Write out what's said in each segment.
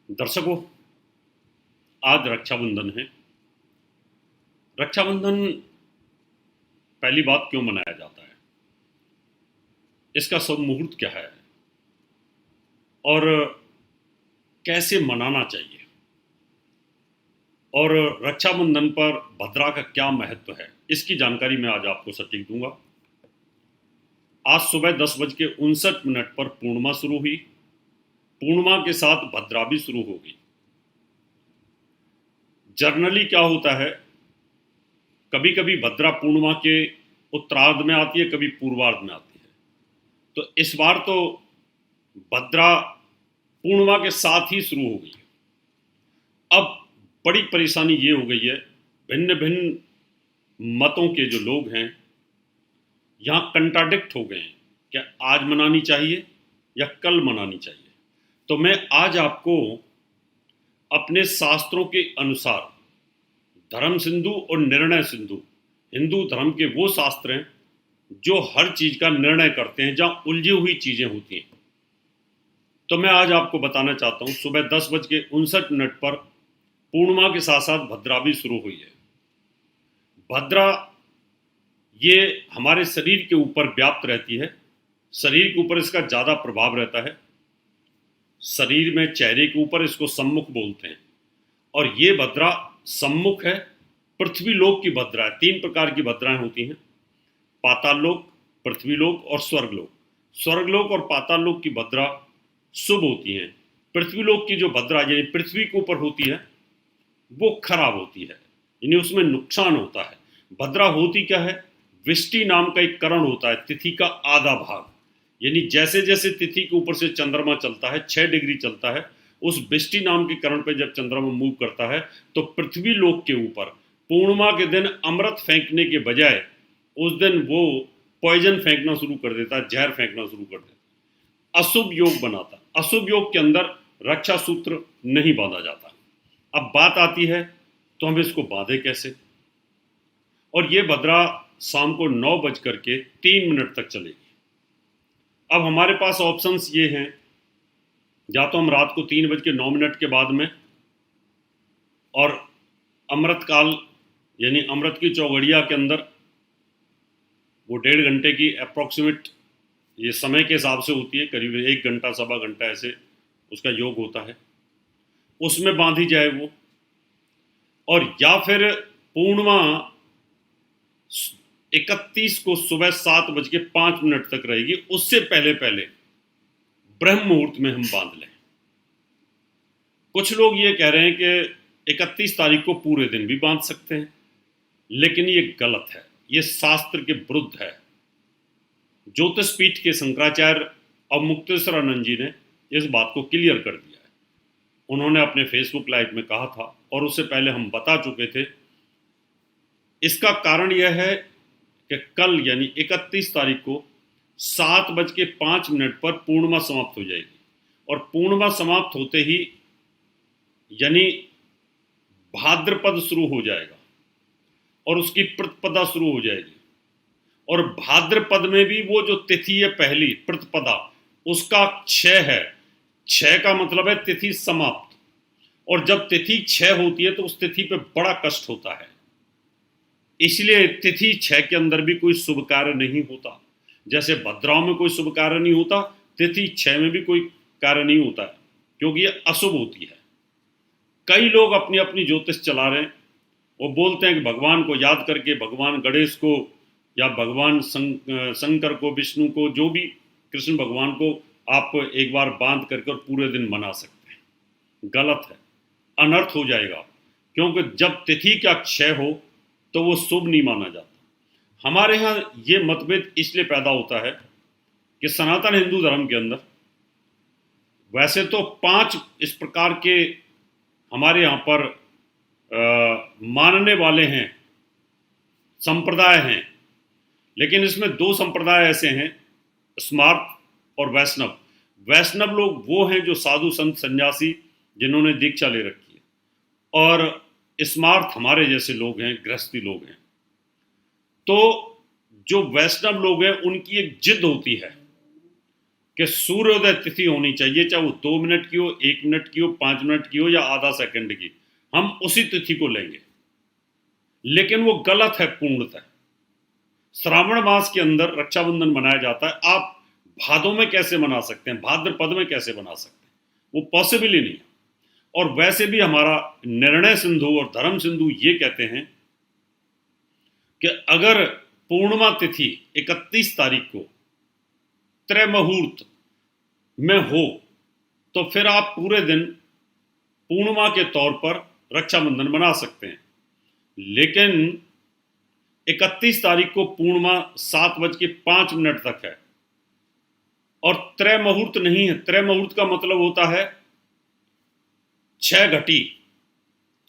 दर्शकों, आज रक्षाबंधन है। रक्षाबंधन पहली बात क्यों मनाया जाता है, इसका शुभ मुहूर्त क्या है और कैसे मनाना चाहिए, और रक्षाबंधन पर भद्रा का क्या महत्व है, इसकी जानकारी मैं आज आपको सटीक दूंगा। आज सुबह 10:59 पर पूर्णिमा शुरू हुई। पूर्णिमा के साथ भद्रा भी शुरू होगी। जर्नली क्या होता है, कभी कभी भद्रा पूर्णिमा के उत्तरार्ध में आती है, कभी पूर्वार्ध में आती है। तो इस बार तो भद्रा पूर्णिमा के साथ ही शुरू हो गई। अब बड़ी परेशानी ये हो गई है, भिन्न भिन्न मतों के जो लोग हैं यहाँ कंट्राडिक्ट हो गए हैं, क्या आज मनानी चाहिए या कल मनानी चाहिए। तो मैं आज आपको अपने शास्त्रों के अनुसार धर्म सिंधु और निर्णय सिंधु, हिंदू धर्म के वो शास्त्र हैं जो हर चीज का निर्णय करते हैं जहां उलझी हुई चीजें होती हैं। तो मैं आज आपको बताना चाहता हूं, सुबह 10:59 पर पूर्णिमा के साथ साथ भद्रा भी शुरू हुई है। भद्रा ये हमारे शरीर के ऊपर व्याप्त रहती है, शरीर के ऊपर इसका ज्यादा प्रभाव रहता है। शरीर में चेहरे के ऊपर इसको सम्मुख बोलते हैं, और ये भद्रा सम्मुख है। पृथ्वी लोक की भद्रा है। 3 प्रकार की भद्राएं होती हैं, पाताल लोक, पृथ्वी लोक और स्वर्ग लोक। स्वर्ग लोक और पाताल लोक की भद्रा शुभ होती हैं। पृथ्वी लोक की जो भद्रा यानी पृथ्वी के ऊपर होती है वो खराब होती है, यानी उसमें नुकसान होता है। भद्रा होती क्या है, विष्टि नाम का एक करण होता है, तिथि का आधा भाग। यानी जैसे जैसे तिथि के ऊपर से चंद्रमा चलता है, 6 डिग्री चलता है, उस विष्टि नाम के करण पर जब चंद्रमा मूव करता है तो पृथ्वी लोक के ऊपर पूर्णिमा के दिन अमृत फेंकने के बजाय उस दिन वो पॉइजन फेंकना शुरू कर देता है, जहर फेंकना शुरू कर देता है, अशुभ योग बनाता। अशुभ योग के अंदर रक्षा सूत्र नहीं बांधा जाता। अब बात आती है तो हम इसको बांधे कैसे। और ये भद्रा शाम को 9:03 तक चलेगी। अब हमारे पास ऑप्शंस ये हैं, या तो हम रात को 3:09 के बाद में, और अमृत काल यानी अमृत की चौघड़िया के अंदर वो 1.5 घंटे की अप्रॉक्सीमेट ये समय के हिसाब से होती है, करीब 1 घंटा सवा घंटा ऐसे उसका योग होता है, उसमें बांधी जाए वो। और या फिर पूर्णिमा 31 को सुबह 7:05 तक रहेगी, उससे पहले पहले ब्रह्म मुहूर्त में हम बांध लें। कुछ लोग ये कह रहे हैं कि 31 तारीख को पूरे दिन भी बांध सकते हैं, लेकिन ये गलत है, ये शास्त्र के विरुद्ध है। ज्योतिष पीठ के शंकराचार्य और मुक्तेश्वरानंद जी ने इस बात को क्लियर कर दिया है। उन्होंने अपने फेसबुक लाइव में कहा था, और उससे पहले हम बता चुके थे। इसका कारण यह है कि कल यानी 31 तारीख को 7:05 पर पूर्णिमा समाप्त हो जाएगी, और पूर्णिमा समाप्त होते ही यानी भाद्रपद शुरू हो जाएगा और उसकी प्रतिपदा शुरू हो जाएगी। और भाद्रपद में भी वो जो तिथि है पहली प्रतिपदा, उसका 6 है। 6 का मतलब है तिथि समाप्त। और जब तिथि 6 होती है तो उस तिथि पे बड़ा कष्ट होता है, इसलिए तिथि 6 के अंदर भी कोई शुभ कार्य नहीं होता। जैसे भद्राओं में कोई शुभ कार्य नहीं होता, तिथि 6 में भी कोई कार्य नहीं होता है, क्योंकि ये अशुभ होती है। कई लोग अपनी अपनी ज्योतिष चला रहे हैं। वो बोलते हैं कि भगवान को याद करके, भगवान गणेश को या भगवान शंकर को, विष्णु को, जो भी कृष्ण भगवान को आप एक बार बांध करके और पूरे दिन मना सकते हैं। गलत है, अनर्थ हो जाएगा, क्योंकि जब तिथि का क्षय हो तो वो शुभ नहीं माना जाता। हमारे यहाँ ये मतभेद इसलिए पैदा होता है कि सनातन हिंदू धर्म के अंदर वैसे तो 5 इस प्रकार के हमारे यहाँ पर मानने वाले हैं, संप्रदाय हैं, लेकिन इसमें 2 संप्रदाय ऐसे हैं, स्मार्त और वैष्णव। वैष्णव लोग वो हैं जो साधु संत सन्यासी जिन्होंने दीक्षा ले रखी है, और स्मार्त हमारे जैसे लोग हैं, गृहस्थी लोग हैं। तो जो वैष्णव लोग हैं उनकी एक जिद होती है कि सूर्योदय तिथि होनी चाहिए, चाहे वो 2 मिनट की हो, 1 मिनट की हो, 5 मिनट की हो या आधा सेकंड की, हम उसी तिथि को लेंगे। लेकिन वो गलत है पूर्णतः। श्रावण मास के अंदर रक्षाबंधन मनाया जाता है, आप भादों में कैसे मना सकते हैं, भाद्रपद में कैसे मना सकते हैं? वो पॉसिबल ही नहीं है। और वैसे भी हमारा निर्णय सिंधु और धर्म सिंधु ये कहते हैं कि अगर पूर्णिमा तिथि 31 तारीख को त्रैमुहूर्त में हो तो फिर आप पूरे दिन पूर्णिमा के तौर पर रक्षाबंधन मना सकते हैं। लेकिन 31 तारीख को पूर्णिमा 7:05 तक है और त्रैमुहूर्त नहीं है। त्रैमुहूर्त का मतलब होता है 6 घटी।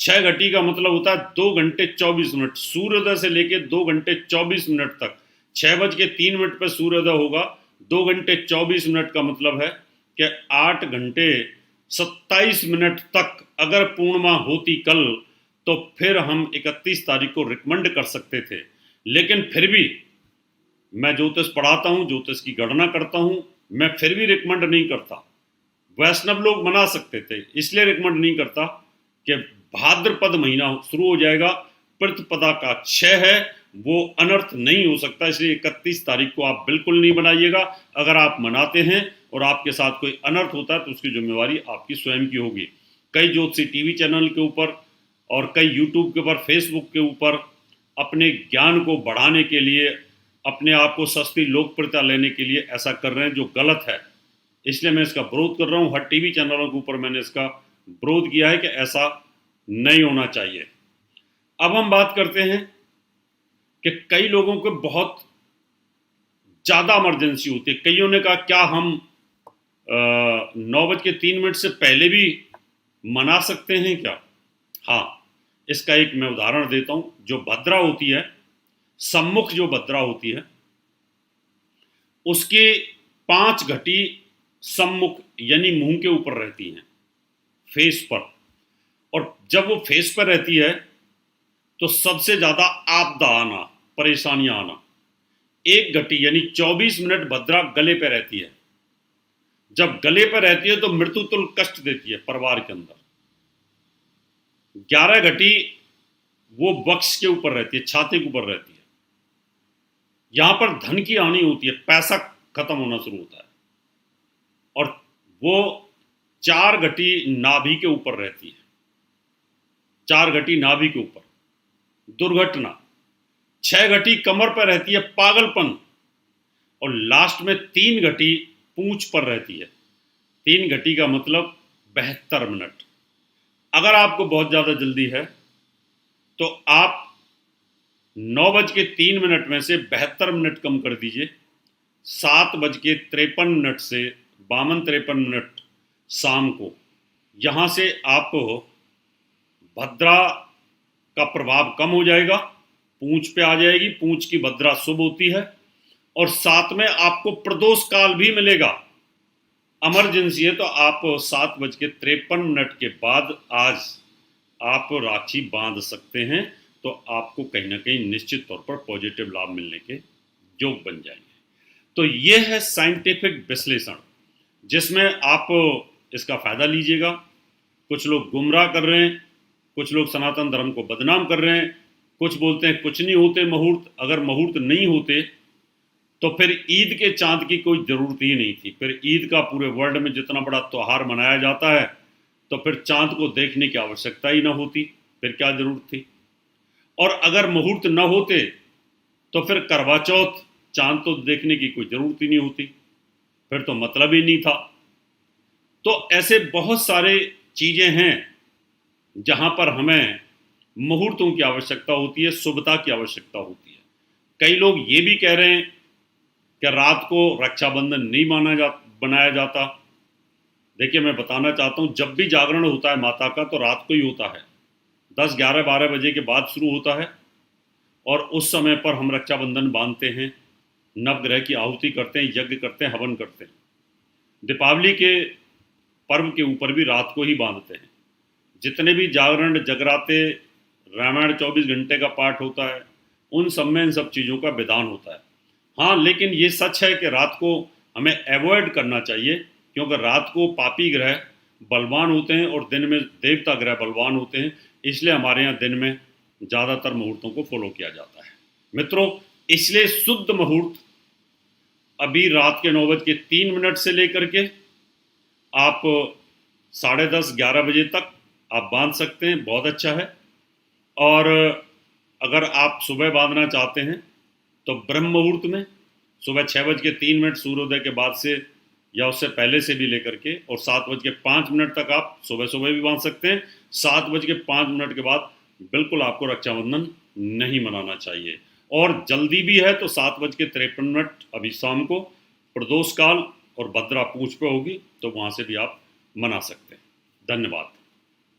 6 घटी का मतलब होता है 2 घंटे 24 मिनट, सूर्योदय से लेके 2 घंटे 24 मिनट तक। 6:03 पर सूर्योदय होगा, 2 घंटे 24 मिनट का मतलब है कि 8 घंटे 27 मिनट तक अगर पूर्णिमा होती कल तो फिर हम 31 तारीख को रिकमेंड कर सकते थे। लेकिन फिर भी मैं ज्योतिष पढ़ाता हूँ, ज्योतिष की गणना करता हूँ, मैं फिर भी रिकमेंड नहीं करता। वैष्णव लोग मना सकते थे, इसलिए रिकमेंड नहीं करता कि भाद्रपद महीना शुरू हो जाएगा, प्रतिपदा का 6 है, वो अनर्थ नहीं हो सकता, इसलिए 31 तारीख को आप बिल्कुल नहीं बनाइएगा। अगर आप मनाते हैं और आपके साथ कोई अनर्थ होता है तो उसकी जिम्मेवारी आपकी स्वयं की होगी। कई ज्योतिषी टीवी चैनल के ऊपर और कई यूट्यूब के ऊपर, फेसबुक के ऊपर अपने ज्ञान को बढ़ाने के लिए, अपने आप को सस्ती लोकप्रियता लेने के लिए ऐसा कर रहे हैं जो गलत है। इसलिए मैं इसका विरोध कर रहा हूँ। हर टीवी चैनलों के ऊपर मैंने इसका विरोध किया है कि ऐसा नहीं होना चाहिए। अब हम बात करते हैं कि कई लोगों को बहुत ज़्यादा इमरजेंसी होती है। कईयों ने कहा क्या हम 9:03 से पहले भी मना सकते हैं क्या? हाँ, इसका एक मैं उदाहरण देता हूँ। जो भद्रा होती है, सम्मुख जो भद्रा होती है, उसके 5 घटी सम्मुख यानी मुंह के ऊपर रहती हैं, फेस पर। और जब वो फेस पर रहती है तो सबसे ज्यादा आपदा आना, परेशानियां आना। 1 घटी यानी 24 मिनट भद्रा गले पे रहती है। जब गले पे रहती है तो मृत्यु तुल्य कष्ट देती है परिवार के अंदर। 11 घटी वो वक्ष के ऊपर रहती है, छाती के ऊपर रहती है। यहां पर धन की हानि होती है, पैसा खत्म होना शुरू होता है। और वो 4 घटी नाभि के ऊपर रहती है, 4 घटी नाभि के ऊपर, दुर्घटना। 6 घटी कमर पर रहती है, पागलपन। और लास्ट में 3 घटी पूंछ पर रहती है। 3 घटी का मतलब 72 मिनट। अगर आपको बहुत ज्यादा जल्दी है तो आप 9:03 में से 72 मिनट कम कर दीजिए। 7:53 से 52-53 शाम को यहाँ से आप भद्रा का प्रभाव कम हो जाएगा, पूंछ पे आ जाएगी। पूंछ की भद्रा शुभ होती है और साथ में आपको प्रदोष काल भी मिलेगा। इमरजेंसी है तो आप 7:53 के बाद आज आप राखी बांध सकते हैं, तो आपको कहीं ना कहीं निश्चित तौर पर पॉजिटिव लाभ मिलने के योग बन जाएंगे। तो ये है साइंटिफिक विश्लेषण, जिसमें आप इसका फायदा लीजिएगा। कुछ लोग गुमराह कर रहे हैं, कुछ लोग सनातन धर्म को बदनाम कर रहे हैं, कुछ बोलते हैं कुछ नहीं होते मुहूर्त। अगर मुहूर्त नहीं होते तो फिर ईद के चांद की कोई ज़रूरत ही नहीं थी। फिर ईद का पूरे वर्ल्ड में जितना बड़ा त्यौहार मनाया जाता है, तो फिर चांद को देखने की आवश्यकता ही ना होती, फिर क्या जरूरत थी। और अगर मुहूर्त न होते तो फिर करवा चौथ, चांद तो देखने की कोई ज़रूरत ही नहीं होती, फिर तो मतलब ही नहीं था। तो ऐसे बहुत सारे चीज़ें हैं जहाँ पर हमें मुहूर्तों की आवश्यकता होती है, शुभता की आवश्यकता होती है। कई लोग ये भी कह रहे हैं कि रात को रक्षाबंधन नहीं बनाया जाता। देखिए, मैं बताना चाहता हूँ, जब भी जागरण होता है माता का तो रात को ही होता है, 10, 11, 12 बजे के बाद शुरू होता है। और उस समय पर हम रक्षाबंधन बांधते हैं, नवग्रह की आहुति करते हैं, यज्ञ करते हैं, हवन करते हैं। दीपावली के पर्व के ऊपर भी रात को ही बांधते हैं। जितने भी जागरण, जगराते, रामायण 24 घंटे का पाठ होता है, उन सब में इन सब चीज़ों का विधान होता है। हाँ, लेकिन ये सच है कि रात को हमें अवॉइड करना चाहिए, क्योंकि रात को पापी ग्रह बलवान होते हैं और दिन में देवता ग्रह बलवान होते हैं, इसलिए हमारे यहाँ दिन में ज़्यादातर मुहूर्तों को फॉलो किया जाता है मित्रों। इसलिए शुद्ध मुहूर्त अभी रात के 9:03 से लेकर के आप 10:30-11 बजे तक आप बांध सकते हैं, बहुत अच्छा है। और अगर आप सुबह बांधना चाहते हैं तो ब्रह्म मुहूर्त में सुबह 6:03 सूर्योदय के बाद से या उससे पहले से भी लेकर के, और 7:05 तक आप सुबह सुबह भी बांध सकते हैं। 7:05 के बाद बिल्कुल आपको रक्षाबंधन नहीं मनाना चाहिए, और जल्दी भी है तो 7:53 अभी शाम को प्रदोष काल और भद्रा पूछ पे होगी, तो वहाँ से भी आप मना सकते हैं। धन्यवाद।